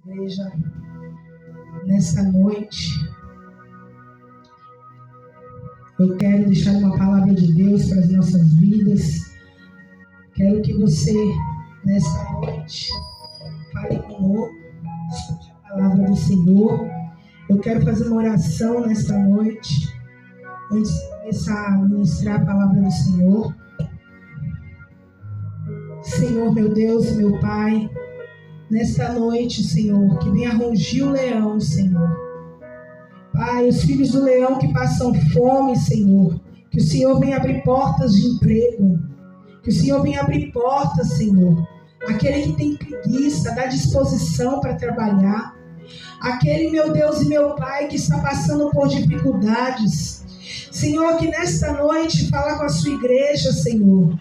Igreja, nessa noite, eu quero deixar uma palavra de Deus para as nossas vidas. Quero que você, nessa noite, fale conosco, escute a palavra do Senhor. Eu quero fazer uma oração nessa noite, antes de começar a ministrar a palavra do Senhor. Senhor, meu Deus, meu Pai, nesta noite, Senhor, que venha rugir o leão, Senhor. Pai, os filhos do leão que passam fome, Senhor, que o Senhor venha abrir portas de emprego, que o Senhor venha abrir portas, Senhor. Aquele que tem preguiça, dá disposição para trabalhar. Aquele, meu Deus e meu Pai, que está passando por dificuldades. Senhor, que nesta noite fala com a sua igreja, Senhor.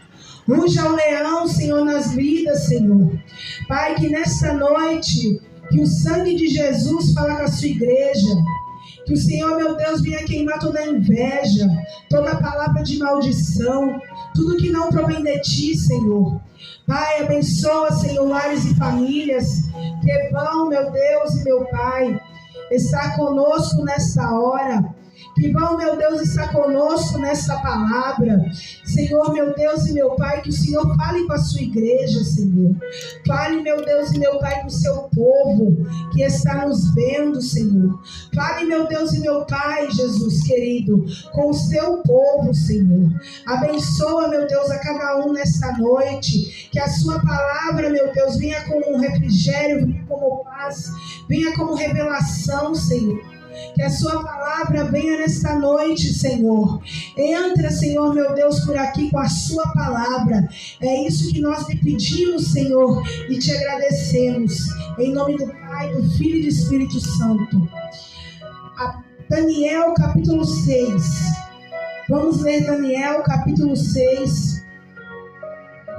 Ruja o leão, Senhor, nas vidas, Senhor. Pai, que nesta noite, que o sangue de Jesus fala com a sua igreja. Que o Senhor, meu Deus, venha queimar toda a inveja, toda palavra de maldição, tudo que não provém de ti, Senhor. Pai, abençoa, Senhor, lares e famílias que vão, meu Deus e meu Pai, estar conosco nessa hora. Que vão, meu Deus, estar conosco nessa palavra. Senhor, meu Deus e meu Pai, que o Senhor fale com a sua igreja, Senhor. Fale, meu Deus e meu Pai, com o seu povo que está nos vendo, Senhor. Fale, meu Deus e meu Pai, Jesus querido, com o seu povo, Senhor. Abençoa, meu Deus, a cada um nesta noite. Que a sua palavra, meu Deus, venha como um refrigério, venha como paz, venha como revelação, Senhor. Que a sua palavra venha nesta noite, Senhor. Entra, Senhor, meu Deus, por aqui com a sua palavra. É isso que nós lhe pedimos, Senhor, e te agradecemos. Em nome do Pai, do Filho e do Espírito Santo. Daniel, capítulo 6. Vamos ler Daniel, capítulo 6,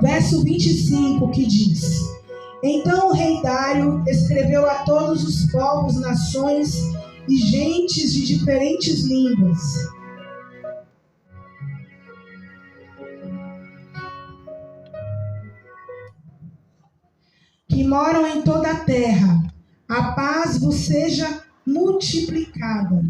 verso 25, que diz: Então o rei Dário escreveu a todos os povos, nações e gentes de diferentes línguas. Que moram em toda a terra, a paz vos seja multiplicada.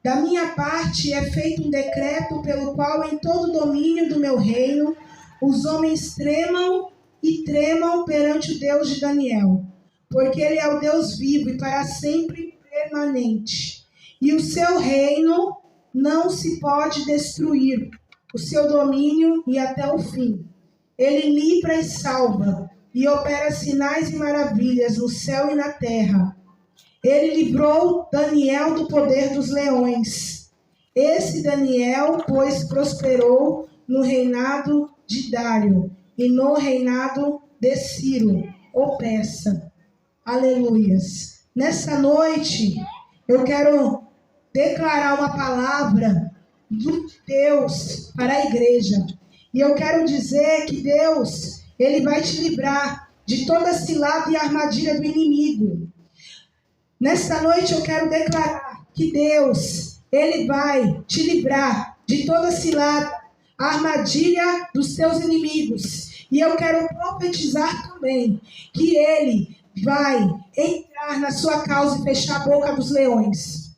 Da minha parte é feito um decreto pelo qual em todo o domínio do meu reino os homens tremam e tremam perante o Deus de Daniel, porque ele é o Deus vivo e para sempre permanente. E o seu reino não se pode destruir, o seu domínio e até o fim. Ele livra e salva, e opera sinais e maravilhas no céu e na terra. Ele livrou Daniel do poder dos leões. Esse Daniel, pois, prosperou no reinado de Dário e no reinado de Ciro, o Persa. Aleluias. Nessa noite, eu quero declarar uma palavra de Deus para a igreja. E eu quero dizer que Deus, Ele vai te livrar de toda cilada e armadilha do inimigo. Nesta noite eu quero declarar que Deus, Ele vai te livrar de toda cilada, armadilha dos teus inimigos. E eu quero profetizar também que Ele vai entrar na sua causa e fechar a boca dos leões.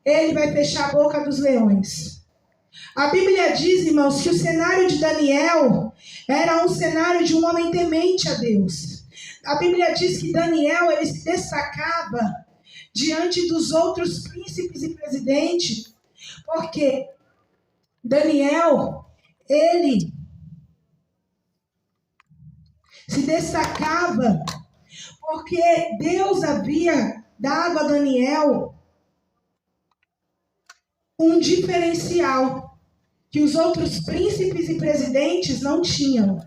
Ele vai fechar a boca dos leões. A Bíblia diz, irmãos, que o cenário de Daniel era um cenário de um homem temente a Deus. A Bíblia diz que Daniel, ele se destacava diante dos outros príncipes e presidentes, porque Daniel, ele se destacava porque Deus havia dado a Daniel um diferencial que os outros príncipes e presidentes não tinham.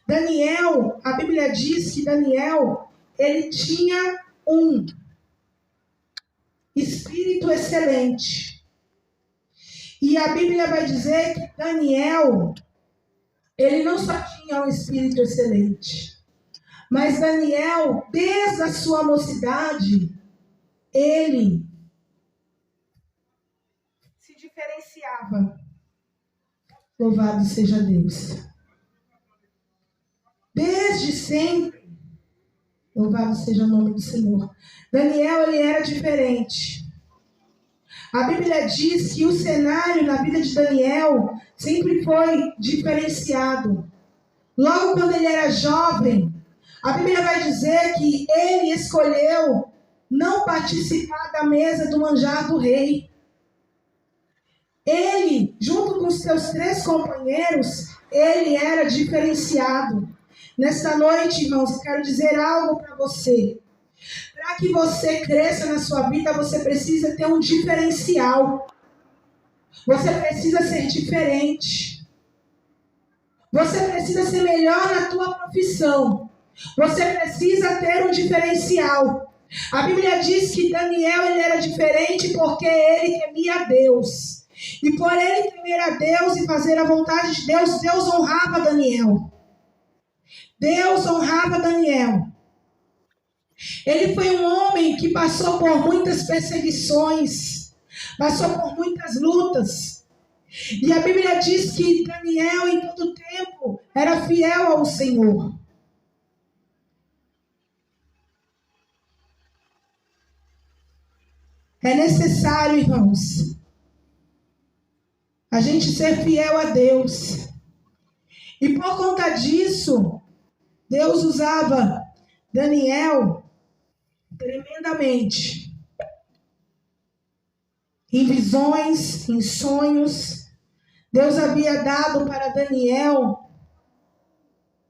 Daniel, a Bíblia diz que Daniel, ele tinha um espírito excelente. E a Bíblia vai dizer que Daniel, ele não só tinha um espírito excelente, mas Daniel, desde a sua mocidade, ele se diferenciava. Louvado seja Deus. Desde sempre, Louvado seja o nome do Senhor. Daniel, ele era diferente. A Bíblia diz que o cenário na vida de Daniel sempre foi diferenciado. Logo quando ele era jovem, a Bíblia vai dizer que ele escolheu não participar da mesa do manjar do rei. Ele, junto com os seus 3 companheiros, ele era diferenciado. Nesta noite, irmãos, eu quero dizer algo para você. Para que você cresça na sua vida, você precisa ter um diferencial. Você precisa ser diferente. Você precisa ser melhor na tua profissão. Você precisa ter um diferencial. A Bíblia diz que Daniel ele era diferente porque ele temia a Deus. E por ele temer a Deus e fazer a vontade de Deus, Deus honrava Daniel. Deus honrava Daniel. Ele foi um homem que passou por muitas perseguições, passou por muitas lutas. E a Bíblia diz que Daniel, em todo tempo, era fiel ao Senhor. É necessário, irmãos, a gente ser fiel a Deus. E por conta disso, Deus usava Daniel tremendamente. Em visões, em sonhos, Deus havia dado para Daniel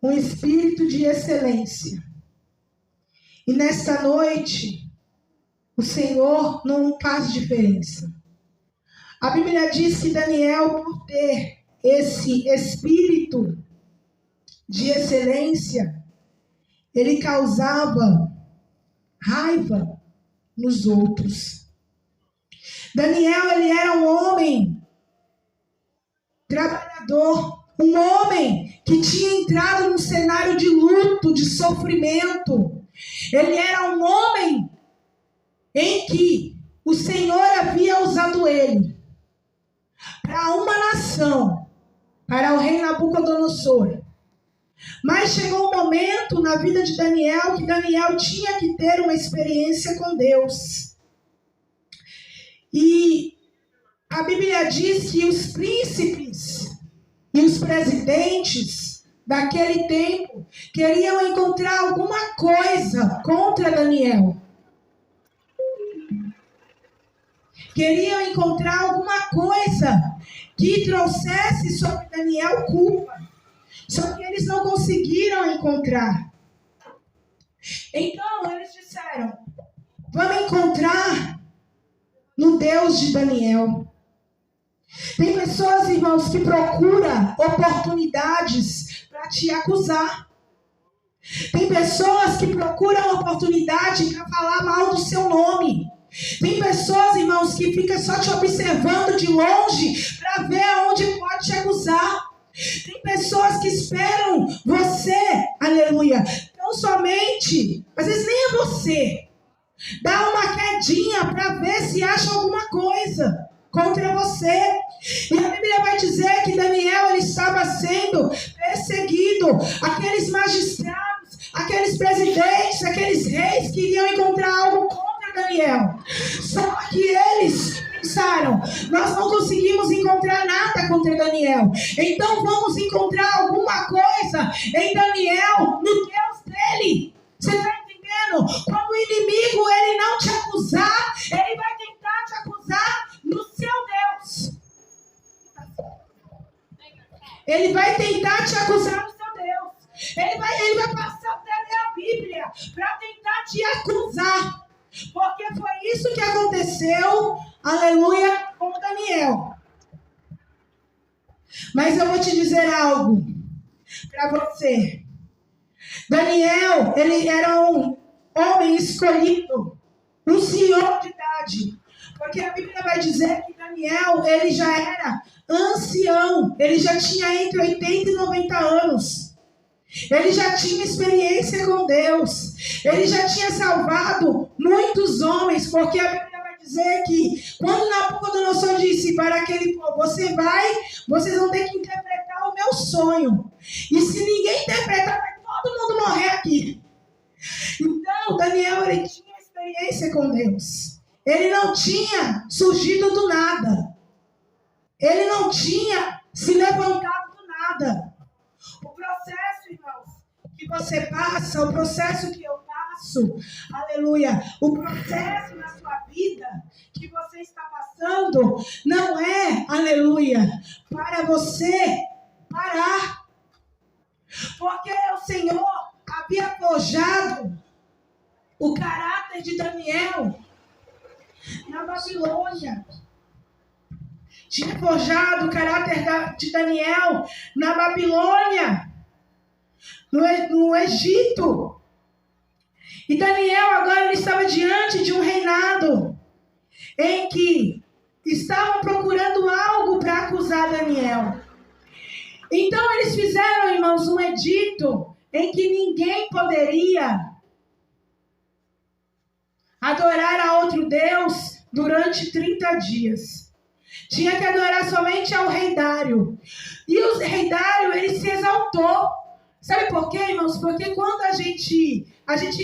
um espírito de excelência. E nesta noite, o Senhor não faz diferença. A Bíblia diz que Daniel, por ter esse espírito de excelência, ele causava raiva nos outros. Daniel, ele era um homem trabalhador, um homem que tinha entrado num cenário de luto, de sofrimento. Ele era um homem em que o Senhor havia usado ele para uma nação, para o rei Nabucodonosor. Mas chegou um momento na vida de Daniel que Daniel tinha que ter uma experiência com Deus. E a Bíblia diz que os príncipes e os presidentes daquele tempo queriam encontrar alguma coisa contra Daniel. Queriam encontrar alguma coisa que trouxesse sobre Daniel culpa. Só que eles não conseguiram encontrar. Então eles disseram: vamos encontrar no Deus de Daniel. Tem pessoas, irmãos, que procuram oportunidades para te acusar. Tem pessoas que procuram oportunidade para falar mal do seu nome. Tem pessoas, irmãos, que ficam só te observando de longe para ver aonde pode te acusar. Tem pessoas que esperam você, aleluia, não somente, às vezes nem é você, dá uma quedinha para ver se acha alguma coisa contra você. E a Bíblia vai dizer que Daniel ele estava sendo perseguido. Aqueles magistrados, aqueles presidentes, aqueles reis queriam encontrar algo contra Daniel. Só que eles pensaram: nós não conseguimos encontrar nada contra Daniel, então vamos encontrar alguma coisa em Daniel, no Deus dele. Você está entendendo? Quando o inimigo ele não te acusar, ele vai tentar te acusar no seu Deus. Ele vai tentar te acusar no seu Deus. Ele vai passar até a Bíblia para tentar te acusar. Porque foi isso que aconteceu, aleluia, com Daniel. Mas eu vou te dizer algo para você. Daniel, ele era um homem escolhido, um senhor de idade. Porque a Bíblia vai dizer que Daniel, ele já era ancião. Ele já tinha entre 80 e 90 anos. Ele já tinha experiência com Deus. Ele já tinha salvado muitos homens. Porque a Bíblia vai dizer que quando Nabucodonosor disse para aquele povo: vocês vão ter que interpretar o meu sonho. E se ninguém interpretar, vai todo mundo morrer aqui. Não, Daniel, ele tinha experiência com Deus. Ele não tinha surgido do nada. Ele não tinha se levantado do nada. O processo, irmãos, que você passa, o processo que eu passo, aleluia, o processo na sua vida que você está passando, não é, aleluia, para você parar. Porque o Senhor havia forjado o caráter de Daniel na Babilônia. Tinha forjado o caráter de Daniel na Babilônia, no Egito. E Daniel agora ele estava diante de um reinado em que estavam procurando algo para acusar Daniel. Então eles fizeram, irmãos, um edito em que ninguém poderia adorar a outro Deus durante 30 dias. Tinha que adorar somente ao rei Dário. E o rei Dário, ele se exaltou. Sabe por quê, irmãos? Porque quando a gente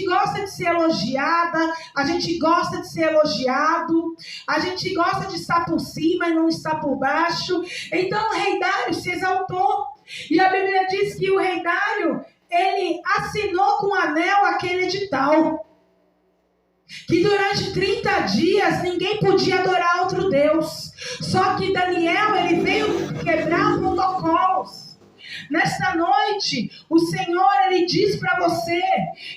gosta de ser elogiada, a gente gosta de ser elogiado, a gente gosta de estar por cima e não estar por baixo. Então o rei Dário se exaltou. E a Bíblia diz que o rei Dário, ele assinou com anel aquele edital. Que durante 30 dias ninguém podia adorar outro Deus. Só que Daniel, ele veio quebrar protocolos. Nesta noite, o Senhor, ele diz para você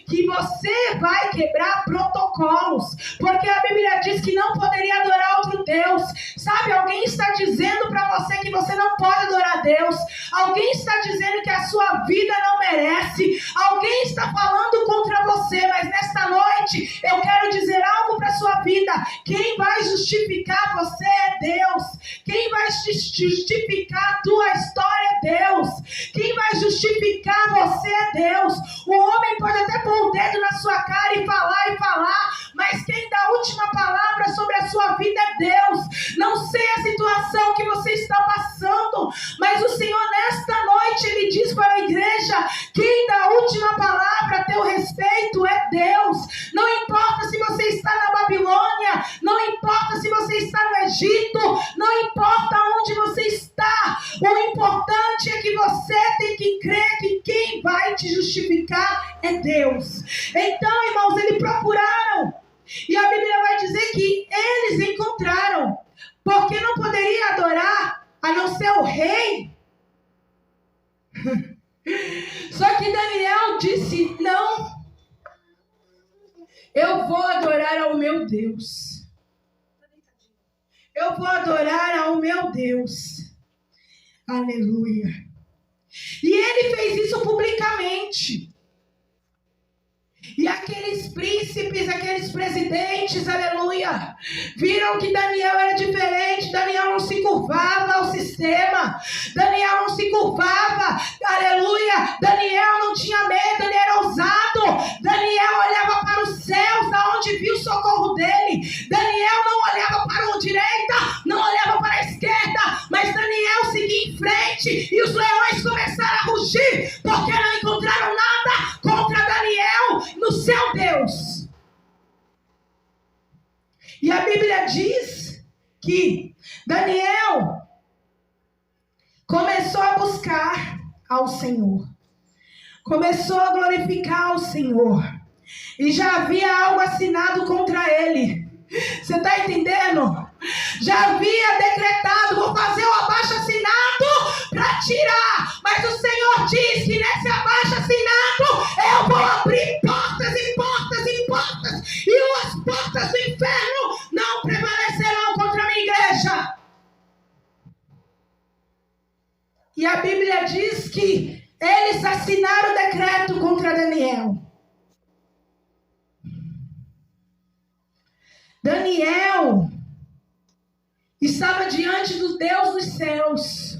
que você vai quebrar protocolos, porque a Bíblia diz que não poderia adorar outro Deus. Sabe, alguém está dizendo para você que você não pode adorar Deus. Alguém está dizendo que a sua vida não merece. Alguém está falando contra você, mas nesta noite eu quero dizer algo para a sua vida. Quem vai justificar você é Deus. Quem vai justificar a tua história é Deus. Quem vai justificar você é Deus. O homem pode até pôr o dedo na sua cara e falar, mas quem dá a última palavra sobre a sua vida é Deus. Não sei a situação que você está passando, mas o Senhor nesta noite, ele diz para a igreja, quem dá a última palavra a teu respeito é Deus. Não importa se você está na Babilônia, não importa se você está no Egito, não importa onde você está, o importante é que você tem que crer que quem vai te justificar é Deus. Então, irmãos, eles procuraram. E a Bíblia vai dizer que eles encontraram. Porque não poderia adorar a não ser o rei. Só que Daniel disse, não. Eu vou adorar ao meu Deus. Eu vou adorar ao meu Deus. Aleluia. E ele fez isso publicamente. E aqueles príncipes, aqueles presidentes, aleluia, viram que Daniel era diferente. Daniel não se curvava ao sistema. Daniel não se curvava, aleluia. Daniel não tinha medo, ele era ousado. Daniel olhava para os céus, da onde viu o socorro dele. Daniel não olhava para a direita, não olhava para a esquerda, mas Daniel seguia em frente. E os leões começaram a rugir, porque não encontraram nada contra Daniel no seu Deus. E a Bíblia diz que Daniel começou a buscar ao Senhor, começou a glorificar ao Senhor, e já havia algo assinado contra ele. Você está entendendo? Já havia decretado, vou fazer o abaixo-assinado para tirar, mas o Senhor diz que nesse abaixo-assinado eu vou abrir portas e portas e portas, e as portas do inferno não prevalecerão contra a minha igreja. E a Bíblia diz que eles assinaram o decreto contra Daniel. Daniel estava diante do Deus dos céus.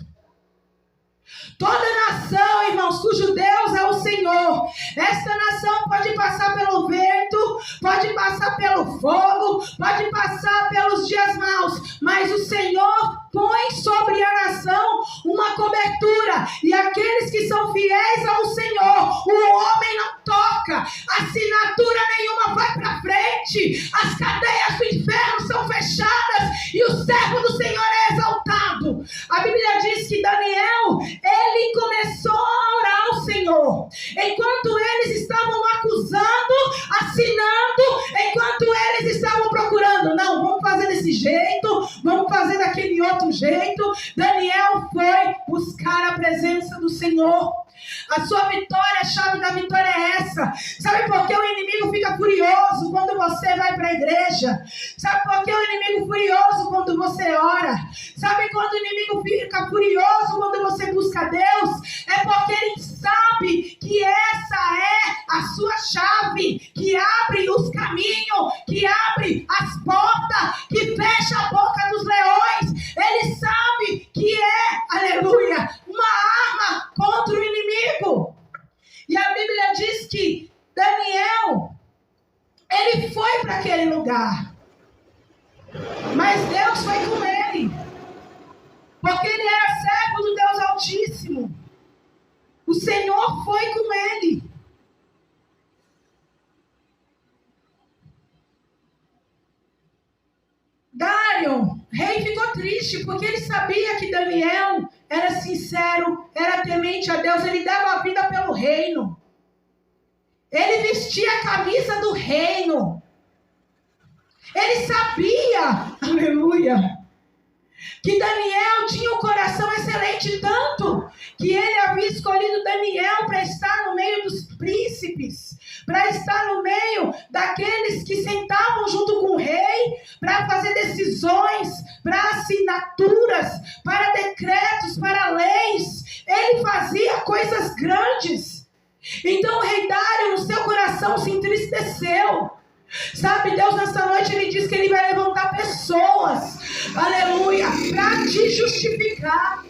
Toda nação, irmãos, cujo Deus é o Senhor. Esta nação pode passar pelo vento, pode passar pelo fogo, pode passar pelos dias maus, mas o Senhor põe sobre a nação uma cobertura. E aqueles que são fiéis ao Senhor, o homem não toca, assinatura nenhuma noite as cadeias do inferno são fechadas e o servo do Senhor é exaltado. A Bíblia diz que Daniel, ele começou a orar ao Senhor, enquanto eles estavam acusando, assinando, enquanto eles estavam procurando, não, vamos fazer desse jeito, vamos fazer daquele outro jeito. Daniel foi buscar a presença do Senhor. A sua vitória, a chave da vitória é essa. Sabe por que o inimigo fica furioso quando você vai para a igreja? Sabe por que o inimigo furioso quando você ora? Sabe quando o inimigo fica furioso quando você busca Deus? É porque ele sabe que essa é a sua chave, que abre os caminhos, que abre as portas, que fecha a boca dos leões. Ele sabe que é, aleluia, uma arma contra o inimigo. E a Bíblia diz que Daniel, ele foi para aquele lugar, mas Deus foi com ele, porque ele era servo do Deus Altíssimo. O Senhor foi com ele. Dário, rei, ficou triste, porque ele sabia que Daniel era sincero, era temente a Deus, ele dava a vida pelo reino. Ele vestia a camisa do reino. Ele sabia, aleluia, que Daniel tinha um coração excelente, tanto que ele havia escolhido Daniel para estar no meio dos príncipes, para estar no meio daqueles que sentavam junto com o rei, para fazer decisões, para assinaturas, para decretos, para leis. Ele fazia coisas grandes. Então o rei Dário, no seu coração, se entristeceu. Sabe, Deus nessa noite, ele diz que ele vai levantar pessoas, aleluia, para te justificar.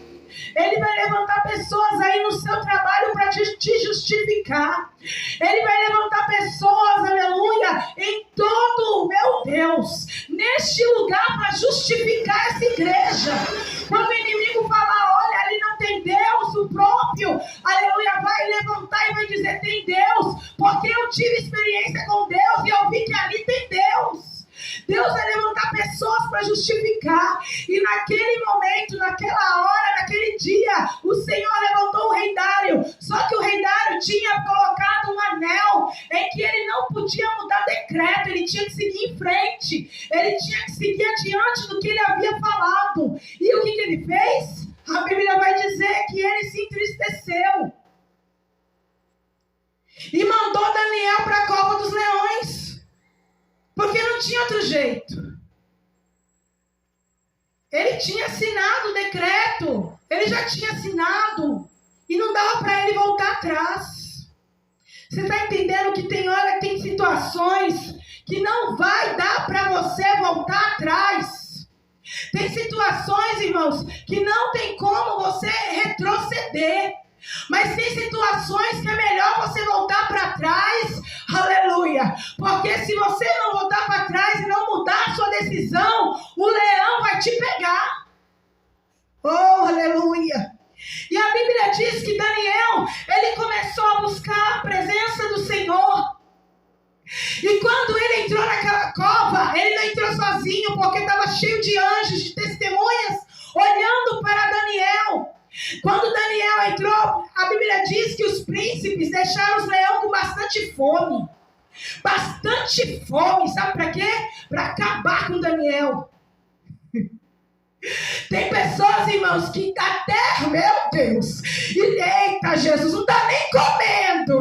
Ele vai levantar pessoas aí no seu trabalho para te justificar. Ele vai levantar pessoas, aleluia, em todo, meu Deus, neste lugar para justificar essa igreja. Quando o inimigo falar, olha, ali não tem Deus, o próprio, aleluia, vai levantar e vai dizer, tem Deus, porque eu tive experiência com Deus e eu vi que ali tem Deus. Deus vai levantar pessoas para justificar. E naquele momento, naquela hora, naquele dia, o Senhor levantou o rei Dário. Só que o rei Dário tinha colocado um anel em que ele não podia mudar decreto. Ele tinha que seguir em frente. Ele tinha que seguir adiante do que ele havia falado. E o que ele fez? A Bíblia vai dizer que ele se entristeceu e mandou Daniel para a cova dos leões. Porque não tinha outro jeito. Ele tinha assinado o decreto. Ele já tinha assinado. E não dava para ele voltar atrás. Você está entendendo que tem hora, tem situações que não vai dar para você voltar atrás. Tem situações, irmãos, que não tem como você retroceder. Mas tem situações que é melhor você voltar para trás, aleluia, porque se você não voltar para trás e não mudar a sua decisão, o leão vai te pegar. Oh, aleluia. E a Bíblia diz que Daniel, ele começou a buscar a presença do Senhor. E quando ele entrou naquela cova, ele não entrou sozinho, porque estava cheio de anjos, de testemunhas, olhando para Daniel. Quando Daniel entrou, a Bíblia diz que os príncipes deixaram os leões com bastante fome. Bastante fome, sabe para quê? Para acabar com Daniel. Tem pessoas, irmãos, que até, meu Deus, eita Jesus, não está nem comendo,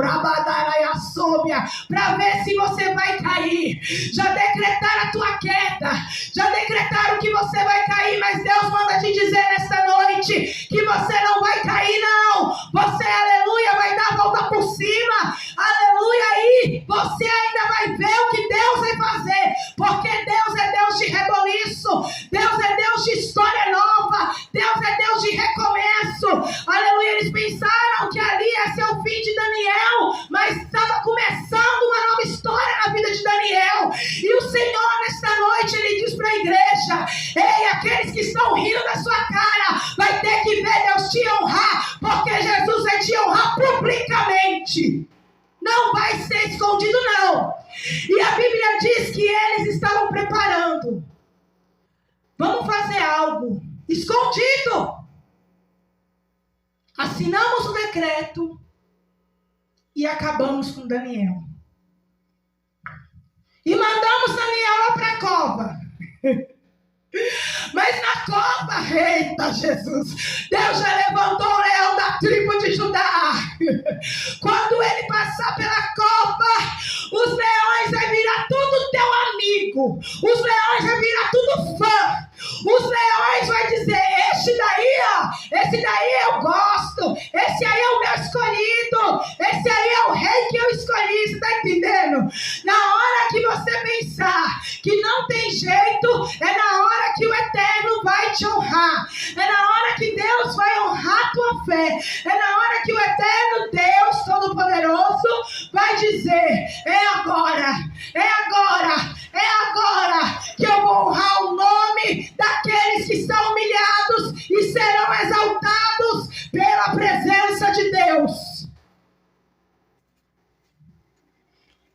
para ver se você vai cair. Já decretaram a tua queda, já decretaram que você vai cair, mas Deus manda te dizer nesta noite que você não vai cair, não. Você, aleluia, vai dar a volta por cima, aleluia, aí você ainda vai ver o que Deus vai fazer, porque Deus é Deus de reboliço, Deus é Deus de história nova, Deus é Deus de recomeço, aleluia. Eles pensaram que ali ia ser o fim de Daniel, mas estava começando uma nova história na vida de Daniel. E o Senhor nesta noite, ele diz para a igreja, ei, aqueles que estão rindo da sua cara, vai ter que ver Deus te honrar, porque Jesus vai te honrar publicamente. Não vai ser escondido, não. E a Bíblia diz que eles estavam preparando. Vamos fazer algo escondido. Assinamos o decreto e acabamos com Daniel. E mandamos Daniel lá para a cova. Mas na cova, eita Jesus, Deus já levantou o leão da tribo de Judá. Quando ele passar pela cova, os leões vai virar tudo teu amigo. Os leões vai virar tudo fã. Os leões vai dizer, esse daí eu gosto. Esse aí é o meu escolhido. Esse aí é o rei que eu escolhi. Você está entendendo? Na hora que você pensar que não tem jeito, é na hora que o Eterno vai te honrar. É na hora que Deus vai honrar a tua fé. É na hora que o Eterno Deus Todo-Poderoso vai dizer, é agora que eu vou honrar o nome daqueles que estão humilhados e serão exaltados pela presença de Deus.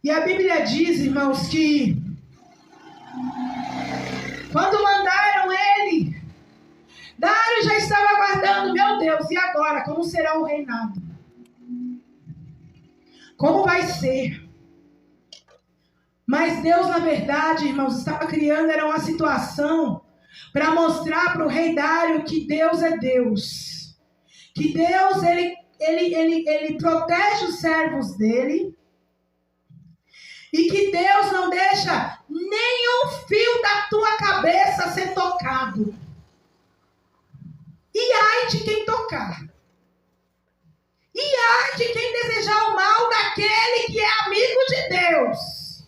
E a Bíblia diz, irmãos, que quando mandaram ele, Dário já estava aguardando, meu Deus, e agora? Como será o reinado? Como vai ser? Mas Deus, na verdade, irmãos, estava criando, era uma situação para mostrar para o rei Dário que Deus é Deus. Que Deus, ele protege os servos dele. E que Deus não deixa nenhum fio da tua cabeça ser tocado. E ai de quem tocar. E ai de quem desejar o mal daquele que é amigo de Deus.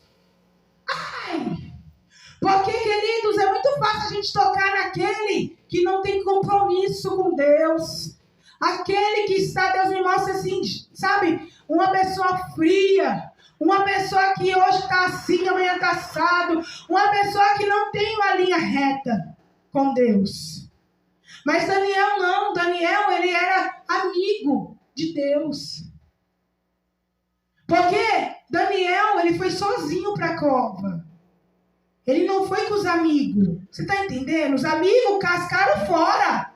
Ai! Porque, queridos, é muito fácil a gente tocar naquele que não tem compromisso com Deus. Aquele que está, Deus me mostra assim, sabe? Uma pessoa fria. Uma pessoa que hoje está assim, amanhã está assado. Uma pessoa que não tem uma linha reta com Deus. Mas Daniel não. Daniel, ele era amigo de Deus. Porque Daniel, ele foi sozinho para a cova. Ele não foi com os amigos. Você está entendendo? Os amigos cascaram fora.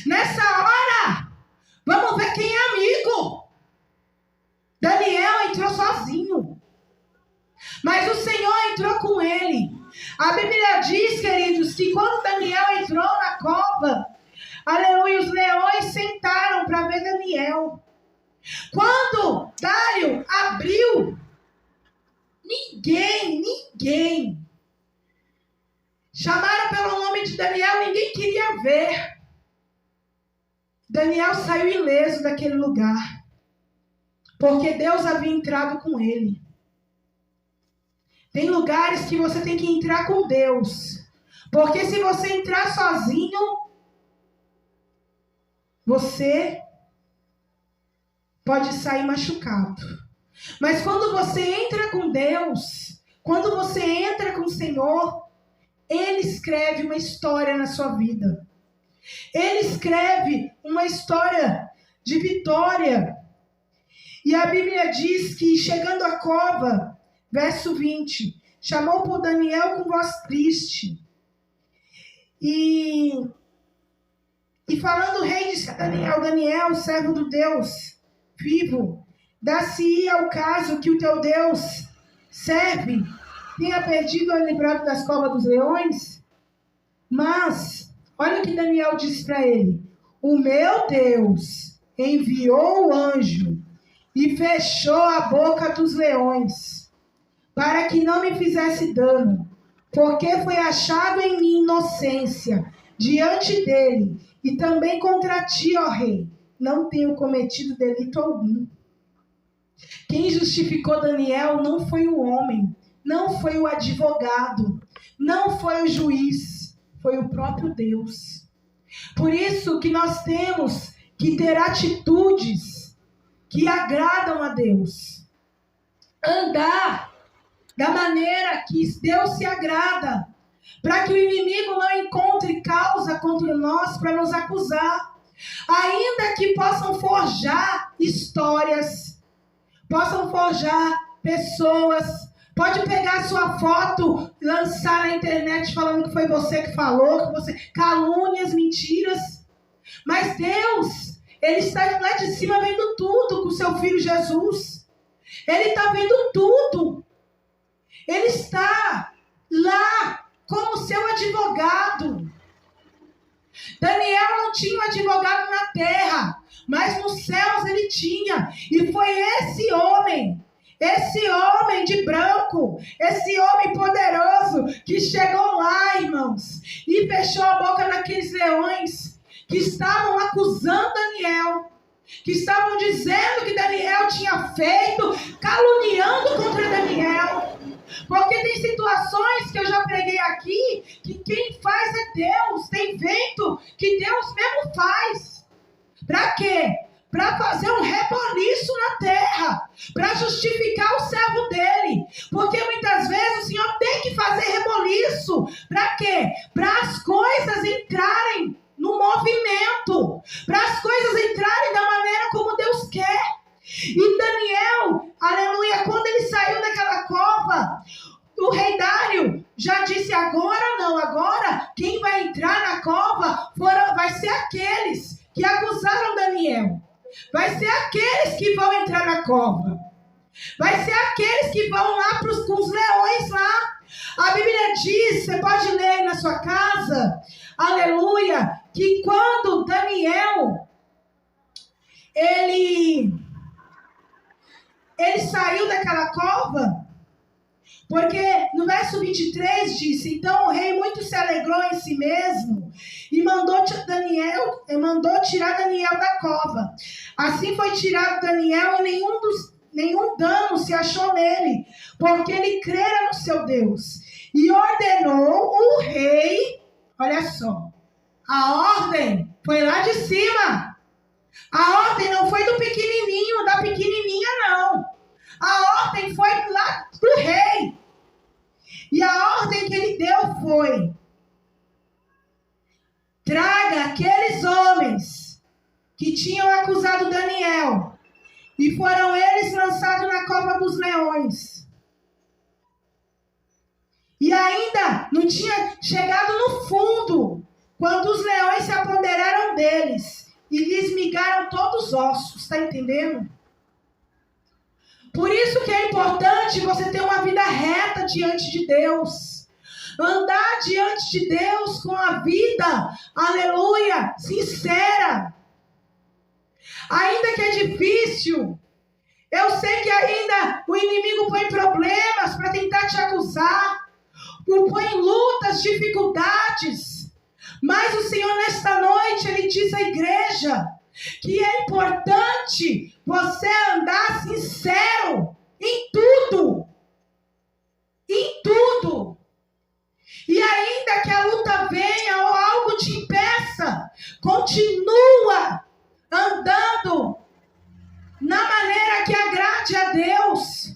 Nessa hora, vamos ver quem é amigo. Daniel entrou sozinho. Mas o Senhor entrou com ele. A Bíblia diz, queridos, que quando Daniel entrou na cova, aleluia, os leões sentaram para ver Daniel. Quando Dário abriu, ninguém. Chamaram pelo nome de Daniel, ninguém queria ver. Daniel saiu ileso daquele lugar. Porque Deus havia entrado com ele. Tem lugares que você tem que entrar com Deus. Porque se você entrar sozinho, você pode sair machucado. Mas quando você entra com Deus, quando você entra com o Senhor, Ele escreve uma história na sua vida. Ele escreve uma história de vitória. E a Bíblia diz que, chegando à cova, verso 20, chamou por Daniel com voz triste. E falando o rei disse a Daniel, servo do Deus vivo, dá-se-ia ao caso que o teu Deus serve tenha perdido ou livrado das covas dos leões? Mas, olha o que Daniel disse para ele. O meu Deus enviou o anjo e fechou a boca dos leões, para que não me fizesse dano, porque foi achado em mim inocência diante dele, e também contra ti, ó rei, não tenho cometido delito algum. Quem justificou Daniel não foi o homem, não foi o advogado, não foi o juiz, foi o próprio Deus. Por isso que nós temos que ter atitudes que agradam a Deus. Andar da maneira que Deus se agrada, para que o inimigo não encontre causa contra nós para nos acusar. Ainda que possam forjar histórias, possam forjar pessoas. Pode pegar a sua foto, lançar na internet falando que foi você que falou, que você... calúnias, mentiras. Mas Deus, Ele está lá de cima vendo tudo com o seu Filho Jesus. Ele está vendo tudo. Ele está lá como seu advogado. Daniel não tinha um advogado na terra, mas nos céus ele tinha. E foi esse homem de branco, esse homem poderoso que chegou lá, irmãos, e fechou a boca daqueles leões que estavam acusando Daniel, que estavam dizendo que Daniel tinha feito, caluniando contra Daniel. Porque tem situações que eu já preguei aqui, que quem faz é Deus. Tem vento que Deus mesmo faz. Para quê? Para fazer um reboliço na terra, para justificar o servo dele. Porque muitas vezes o Senhor tem que fazer reboliço. Para quê? Para as coisas entrarem no movimento, para as coisas entrarem da maneira como Deus quer. E Daniel, aleluia, quando ele saiu daquela cova, o rei Dário já disse: agora não, agora quem vai entrar na cova vai ser aqueles que acusaram Daniel. Vai ser aqueles que vão entrar na cova. Vai ser aqueles que vão lá com os leões lá. A Bíblia diz, você pode ler aí na sua casa, aleluia, que quando Daniel, ele saiu daquela cova, porque no verso 23 disse: então o rei muito se alegrou em si mesmo e mandou tirar Daniel da cova. Assim foi tirado Daniel e nenhum dano se achou nele, porque ele crera no seu Deus. E ordenou o rei, olha só, a ordem foi lá de cima. A ordem não foi do pequenininho, da pequenininha não. A ordem foi lá do rei. E a ordem que ele deu foi: traga aqueles homens que tinham acusado Daniel. E foram eles lançados na cova dos leões. E ainda não tinha chegado no fundo, quando os leões se apoderaram deles e lhes migaram todos os ossos. Está entendendo? Por isso que é importante você ter uma vida reta diante de Deus. Andar diante de Deus com a vida, aleluia, sincera. Ainda que é difícil, eu sei que ainda o inimigo põe problemas para tentar te acusar, põe lutas, dificuldades. Mas o Senhor nesta noite, Ele diz à igreja que é importante você andar sincero em tudo. Em tudo. E ainda que a luta venha ou algo te impeça, continua andando na maneira que agrade a Deus.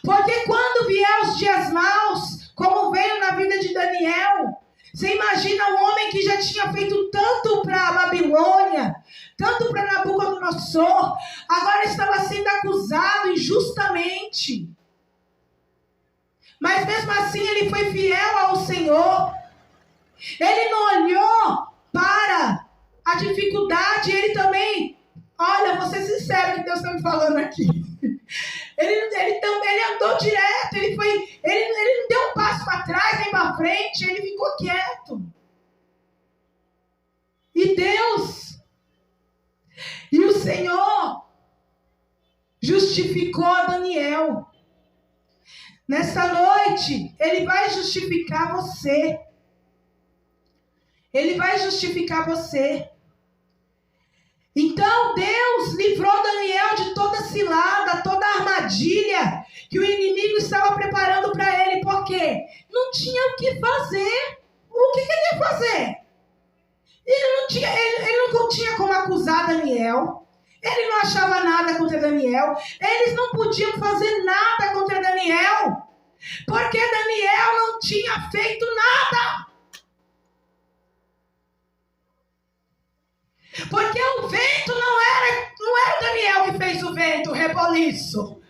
Porque quando vier os dias maus, como veio na vida de Daniel, você imagina um homem que já tinha feito tanto para a Babilônia, tanto para Nabucodonosor, agora estava sendo acusado injustamente. Mas mesmo assim ele foi fiel ao Senhor. Ele não olhou para a dificuldade, ele também, olha, vou ser sincero que Deus está me falando aqui. Ele andou direto, ele não deu um passo para trás nem para frente, ele ficou quieto. E Deus, e o Senhor justificou Daniel. Nesta noite, Ele vai justificar você. Ele vai justificar você. Então Deus livrou Daniel de toda cilada, toda armadilha que o inimigo estava preparando para ele. Por quê? Não tinha o que fazer. O que ele ia fazer? Ele não tinha como acusar Daniel. Ele não achava nada contra Daniel. Eles não podiam fazer nada contra Daniel. Porque Daniel não tinha feito nada. Porque o vento não era Daniel que fez o vento, o reboliço.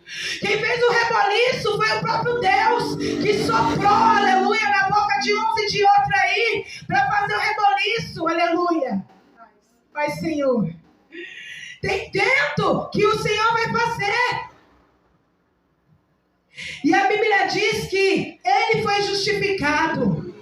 Quem fez o reboliço foi o próprio Deus, que soprou, aleluia, na boca de uns e de outros aí, para fazer o reboliço, aleluia. Pai, Senhor, tem tempo que o Senhor vai fazer. E a Bíblia diz que ele foi justificado.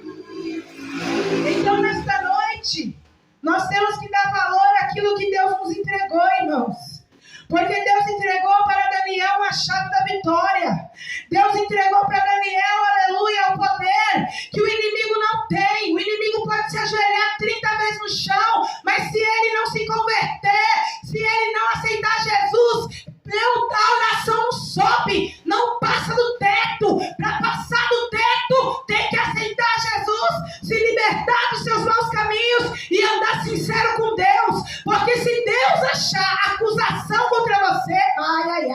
Então, nesta noite, nós temos que dar valor àquilo que Deus nos entregou, irmãos. Porque Deus entregou para Daniel a chave da vitória. Deus entregou para Daniel, aleluia, o poder que o inimigo não tem. O inimigo pode se ajoelhar 30 vezes no chão, mas se ele não se converter, se ele não aceitar Jesus, a nação não sobe, não passa do teto. Para passar do teto, tem que aceitar Jesus, se libertar dos seus maus caminhos e andar sincero com Deus. Porque se Deus achar acusação contra você, ai.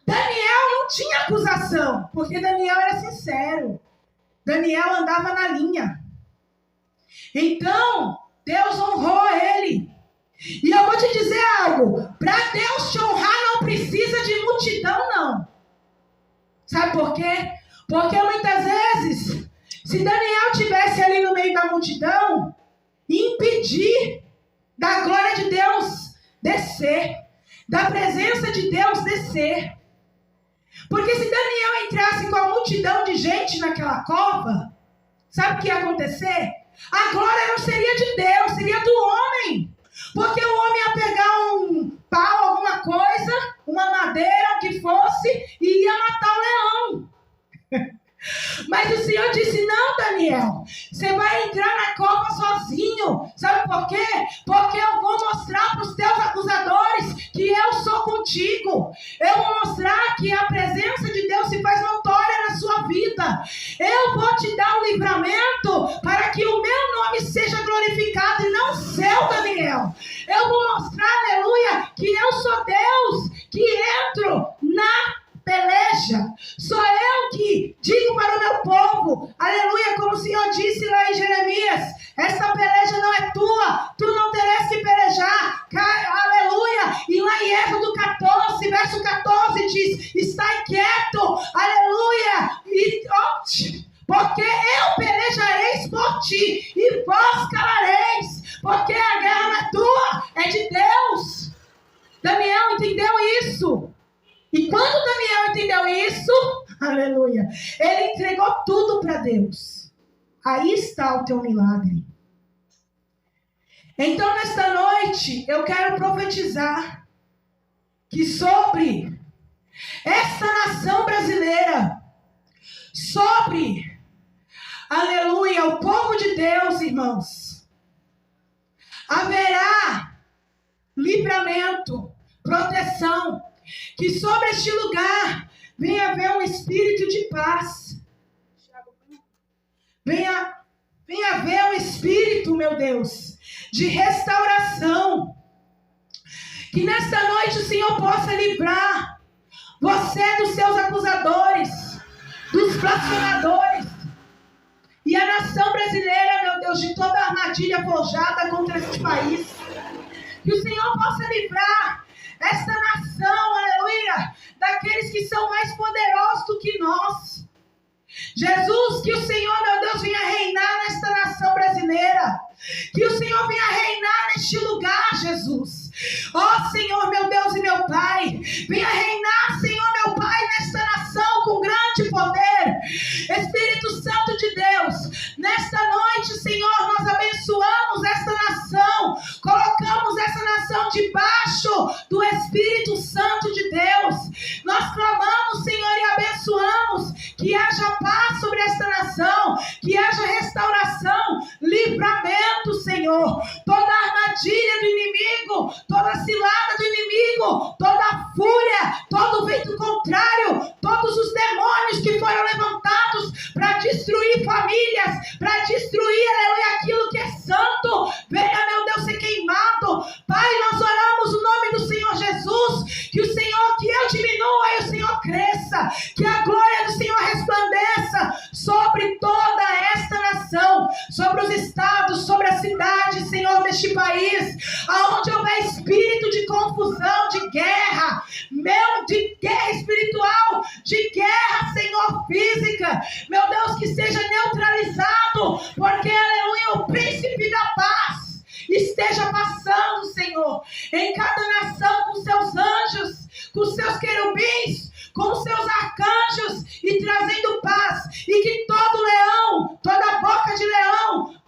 Daniel não tinha acusação, porque Daniel era sincero. Daniel andava na linha. Então, Deus honrou ele. E eu vou te dizer algo, para Deus te honrar não precisa de multidão, não. Sabe por quê? Porque muitas vezes, se Daniel estivesse ali no meio da multidão, impedir da glória de Deus descer, da presença de Deus descer. Porque se Daniel entrasse com a multidão de gente naquela cova, sabe o que ia acontecer? A glória não seria de Deus, seria do homem. Porque o homem ia pegar um pau, alguma coisa, uma madeira, o que fosse, e ia matar o leão. Mas o Senhor disse, não, Daniel, você vai entrar na cova sozinho. Sabe por quê? Porque eu vou mostrar para os teus acusadores que eu sou contigo. Eu vou mostrar que a presença de Deus se faz notória na sua vida. Eu vou te dar um livramento para que o meu nome seja glorificado e não o seu, Daniel. Eu vou mostrar, aleluia, que eu sou Deus, que entro na peleja. Sou eu que digo para o meu povo, aleluia, como o Senhor disse lá em Jeremias, essa peleja não é tua, tu não terás que pelejar, aleluia. E lá em Êxodo 14, verso 14 diz, estai quieto, aleluia, porque eu pelejareis por ti e vós calareis, porque a guerra não é tua, é de Deus. Daniel entendeu isso. E quando Daniel entendeu isso, aleluia, ele entregou tudo para Deus. Aí está o teu milagre. Então, nesta noite, eu quero profetizar que sobre esta nação brasileira, sobre, aleluia, o povo de Deus, irmãos, haverá livramento, proteção. Que sobre este lugar venha haver um espírito de paz. Venha haver um espírito, meu Deus, de restauração. Que nesta noite o Senhor possa livrar você dos seus acusadores, dos blasfemadores. E a nação brasileira, meu Deus, de toda a armadilha forjada contra este país. Que o Senhor possa livrar esta nação, aleluia, daqueles que são mais poderosos do que nós. Jesus, que o Senhor, meu Deus, venha reinar nesta nação brasileira. Que o Senhor venha reinar neste lugar, Jesus. Ó Senhor, meu Deus e meu Pai, venha reinar, Senhor, meu Pai, nesta nação com grande poder. Espírito Santo de Deus, nesta noite, Senhor, nós abençoamos esta nação, colocamos essa nação debaixo do Espírito Santo de Deus. Nós clamamos, Senhor, e abençoamos que haja paz sobre esta nação, que haja restauração, livramento, Senhor. Toda armadilha do inimigo, toda cilada do inimigo, toda fúria, todo vento contrário, todos os demônios que foram levantados para destruir famílias, para destruir, aleluia, aquilo que é santo, venha, meu Deus, ser queimado. Pai, nós oramos o nome do Senhor Jesus, que o Senhor, que eu diminua e o Senhor cresça, que a glória do Senhor resplandeça sobre toda esta nação, sobre os estados, sobre a cidade, Senhor, deste país, aonde houver espírito de confusão, de guerra, vida, meu Deus, que seja neutralizado, porque, aleluia, o príncipe da paz esteja passando, Senhor, em cada nação com seus anjos, com seus querubins, com seus arcanjos e trazendo paz, e que todo leão, toda boca de leão,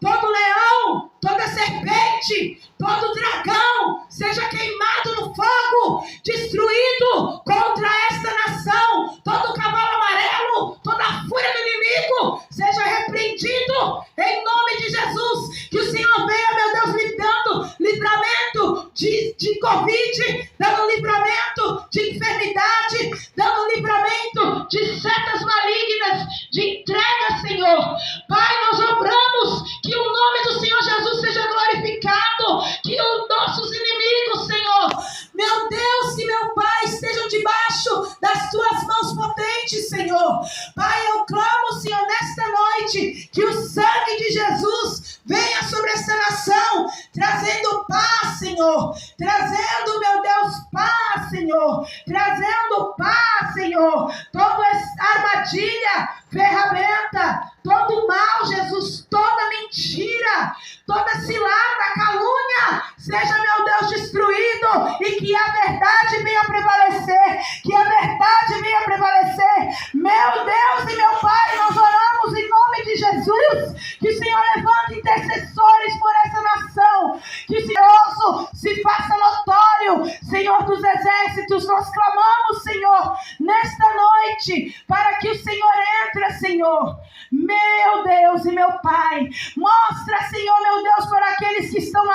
toda serpente, todo dragão seja queimado no fogo, destruído contra esta nação, todo cavalo amarelo, toda a fúria do inimigo seja repreendido em nome de Jesus. Que o Senhor venha, meu Deus, lhe dando livramento de Covid, dando livramento de enfermidade, dando livramento de setas malignas, de entrega, Senhor. Pai, nós obramos que o nome do Senhor Jesus seja glorificado, que os nossos inimigos, Senhor, meu Deus e meu Pai, estejam debaixo das tuas mãos potentes, Senhor. Pai, eu clamo, Senhor, nesta noite, que o sangue de Jesus venha sobre essa nação, trazendo paz, Senhor, trazendo, meu Deus, paz, Senhor, trazendo paz, Senhor, toda armadilha, ferramenta, todo mal, Jesus, toda mentira, toda cilada, calúnia, seja, meu Deus, destruído, e que a verdade venha prevalecer, que a verdade venha prevalecer. Meu Deus e meu Pai, nós oramos em nome de Jesus, que o Senhor levante intercessores por essa nação, que o Senhor se faça notório, Senhor dos exércitos. Nós clamamos, Senhor, nesta noite, para que o Senhor entre, Senhor, meu Deus e meu Pai, mostra, Senhor, meu Deus, para aqueles que estão